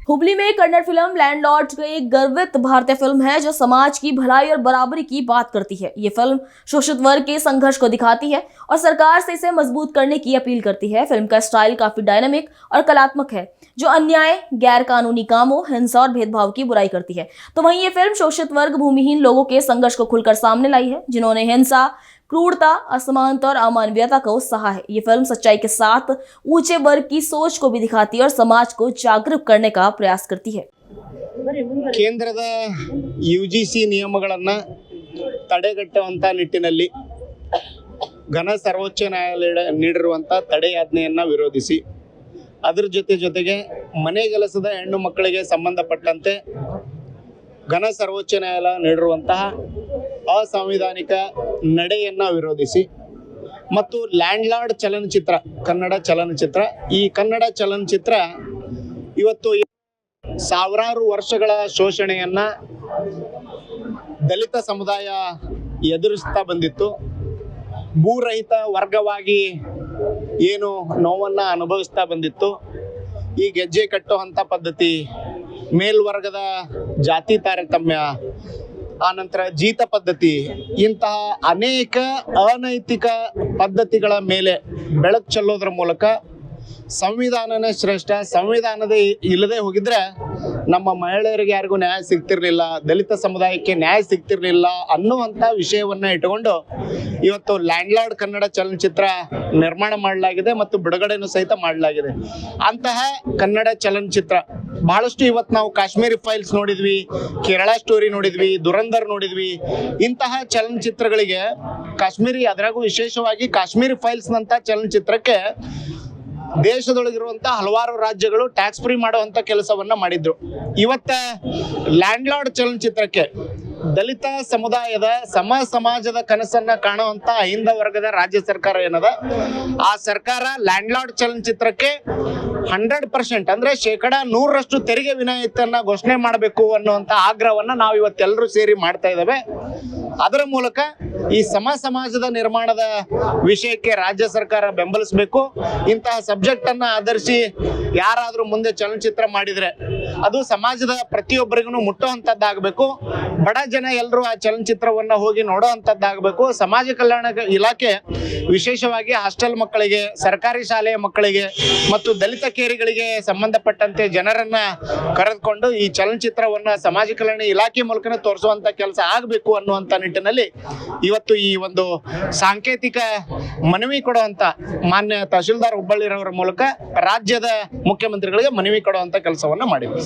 हुबली में Kannada film landlord एक गर्वित भारतीय फिल्म है जो समाज की भलाई और बराबरी की बात करती है। ये फिल्म शोषित वर्ग के संघर्ष को दिखाती है और सरकार से इसे मजबूत करने की अपील करती है। फिल्म का स्टाइल काफी डायनामिक और कलात्मक है जो अन्याय, गैर कानूनी कामों, हिंसा और भेदभाव की बुराई करती है। तो वहीं ये फिल्म शोषित वर्ग, भूमिहीन लोगों के संघर्ष को खुलकर सामने लाई है, जिन्होंने हिंसा, क्रूरता, असमानता और अमानवीयता को सहा है। ये फिल्म सच्चाई के साथ ऊंचे वर्ग की सोच को भी दिखाती है और समाज को जागरूक करने का प्रयास करती है। ಕೇಂದ್ರದ ಯುಜಿಸಿ ನಿಯಮಗಳನ್ನು ತಡೆಗಟ್ಟುವಂತ ನಿಟ್ಟಿನಲ್ಲಿ ಘನ ಸರ್ವೋಚ್ಚ ನ್ಯಾಯಾಲಯ ನೀಡಿರುವಂತ ತಡೆಯಾಜ್ಞೆಯನ್ನು ವಿರೋಧಿಸಿ ಅದರ ಜೊತೆಗೆ ಮನೆಗೆಲಸದ ಹೆಣ್ಣು ಮಕ್ಕಳಿಗೆ ಸಂಬಂಧಪಟ್ಟಂತೆ ಘನ ಸರ್ವೋಚ್ಚ ನ್ಯಾಯಾಲಯ ನೀಡಿರುವಂತಹ ಅಸಾಂವಿಧಾನಿಕ ನಡೆಯನ್ನು ವಿರೋಧಿಸಿ ಮತ್ತು ಲ್ಯಾಂಡ್ಲಾರ್ಡ್ ಚಲನಚಿತ್ರ, ಕನ್ನಡ ಚಲನಚಿತ್ರ, ಈ ಕನ್ನಡ ಚಲನಚಿತ್ರ ಇವತ್ತು ಸಾವಿರಾರು ವರ್ಷಗಳ ಶೋಷಣೆಯನ್ನ ದಲಿತ ಸಮುದಾಯ ಎದುರಿಸ್ತಾ ಬಂದಿತ್ತು. ಭೂರಹಿತ ವರ್ಗವಾಗಿ ಏನು ನೋವನ್ನ ಅನುಭವಿಸ್ತಾ ಬಂದಿತ್ತು. ಈ ಗೆಜ್ಜೆ ಕಟ್ಟುವಂಥ ಪದ್ಧತಿ, ಮೇಲ್ವರ್ಗದ ಜಾತಿ ತಾರತಮ್ಯ, ಆನಂತರ ಜೀತ ಪದ್ಧತಿ, ಇಂತಹ ಅನೇಕ ಅನೈತಿಕ ಪದ್ಧತಿಗಳ ಮೇಲೆ ಬೆಳಕು ಚೆಲ್ಲೋದ್ರ ಮೂಲಕ ಸಂವಿಧಾನನೇ ಶ್ರೇಷ್ಠ, ಸಂವಿಧಾನದ ಇಲ್ಲದೆ ಹೋಗಿದ್ರೆ ನಮ್ಮ ಮಹಿಳೆಯರಿಗೆ ಯಾರಿಗೂ ನ್ಯಾಯ ಸಿಗ್ತಿರ್ಲಿಲ್ಲ, ದಲಿತ ಸಮುದಾಯಕ್ಕೆ ನ್ಯಾಯ ಸಿಗ್ತಿರ್ಲಿಲ್ಲ ಅನ್ನುವಂಥ ವಿಷಯವನ್ನ ಇಟ್ಟುಕೊಂಡು ಇವತ್ತು ಲ್ಯಾಂಡ್ಲಾರ್ಡ್ ಕನ್ನಡ ಚಲನಚಿತ್ರ ನಿರ್ಮಾಣ ಮಾಡಲಾಗಿದೆ ಮತ್ತು ಬಿಡುಗಡೆನೂ ಸಹಿತ ಮಾಡಲಾಗಿದೆ. ಅಂತಹ ಕನ್ನಡ ಚಲನಚಿತ್ರ ಬಹಳಷ್ಟು ಇವತ್ತು ನಾವು ಕಾಶ್ಮೀರಿ ಫೈಲ್ಸ್ ನೋಡಿದ್ವಿ, ಕೇರಳ ಸ್ಟೋರಿ ನೋಡಿದ್ವಿ, ದುರಂಧರ್ ನೋಡಿದ್ವಿ. ಇಂತಹ ಚಲನಚಿತ್ರಗಳಿಗೆ ಕಾಶ್ಮೀರಿ, ಅದರಾಗೂ ವಿಶೇಷವಾಗಿ ಕಾಶ್ಮೀರಿ ಫೈಲ್ಸ್ ನಂತ ಚಲನಚಿತ್ರಕ್ಕೆ ದೇಶದೊಳಗಿರುವಂತಹ ಹಲವಾರು ರಾಜ್ಯಗಳು ಟ್ಯಾಕ್ಸ್ ಫ್ರೀ ಮಾಡುವಂತ ಕೆಲಸವನ್ನ ಮಾಡಿದ್ರು. ಇವತ್ತ ಲ್ಯಾಂಡ್ಲಾರ್ಡ್ ಚಲನಚಿತ್ರಕ್ಕೆ ದಲಿತ ಸಮುದಾಯದ ಸಮಾಜದ ಕನಸನ್ನ ಕಾಣುವಂತ ಅಹಿಂದ ವರ್ಗದ ರಾಜ್ಯ ಸರ್ಕಾರ ಏನದ, ಆ ಸರ್ಕಾರ ಲ್ಯಾಂಡ್ಲಾರ್ಡ್ ಚಲನಚಿತ್ರಕ್ಕೆ 100% ಅಂದ್ರೆ 100% ತೆರಿಗೆ ವಿನಾಯಿತಿಯನ್ನ ಘೋಷಣೆ ಮಾಡಬೇಕು ಅನ್ನುವಂತ ಆಗ್ರಹವನ್ನ ನಾವು ಇವತ್ತೆಲ್ಲರೂ ಸೇರಿ ಮಾಡ್ತಾ ಇದ್ದೇವೆ. ಅದರ ಮೂಲಕ ಈ ಸಮಾಜದ ನಿರ್ಮಾಣದ ವಿಷಯಕ್ಕೆ ರಾಜ್ಯ ಸರ್ಕಾರ ಬೆಂಬಲಿಸಬೇಕು. ಇಂತಹ ಸಬ್ಜೆಕ್ಟ್ ಅನ್ನ ಆಧರಿಸಿ ಯಾರಾದ್ರೂ ಮುಂದೆ ಚಲನಚಿತ್ರ ಮಾಡಿದ್ರೆ ಅದು ಸಮಾಜದ ಪ್ರತಿಯೊಬ್ಬರಿಗೂ ಮುಟ್ಟುವಂತದ್ದಾಗಬೇಕು. ಬಡ ಜನ ಎಲ್ಲರೂ ಆ ಚಲನಚಿತ್ರವನ್ನ ಹೋಗಿ ನೋಡುವಂತದ್ದಾಗಬೇಕು. ಸಮಾಜ ಕಲ್ಯಾಣ ಇಲಾಖೆ ವಿಶೇಷವಾಗಿ ಹಾಸ್ಟೆಲ್ ಮಕ್ಕಳಿಗೆ, ಸರ್ಕಾರಿ ಶಾಲೆಯ ಮಕ್ಕಳಿಗೆ ಮತ್ತು ದಲಿತ ಕೇರಿಗಳಿಗೆ ಸಂಬಂಧಪಟ್ಟಂತೆ ಜನರನ್ನ ಕರೆದುಕೊಂಡು ಈ ಚಲನಚಿತ್ರವನ್ನ ಸಮಾಜ ಕಲ್ಯಾಣ ಇಲಾಖೆ ಮೂಲಕ ತೋರಿಸುವಂತ ಕೆಲಸ ಆಗಬೇಕು ಅನ್ನುವಂತ ನಿಟ್ಟಿನಲ್ಲಿ ಇವತ್ತು ಈ ಒಂದು ಸಾಂಕೇತಿಕ ಮನವಿ ಕೊಡುವಂತ ಮಾನ್ಯ ತಹಶೀಲ್ದಾರ್ ಹುಬ್ಬಳ್ಳಿರವರ ಮೂಲಕ ರಾಜ್ಯದ ಮುಖ್ಯಮಂತ್ರಿಗಳಿಗೆ ಮನವಿ ಕೊಡುವಂತ ಕೆಲಸವನ್ನ ಮಾಡಿದ್ವಿ.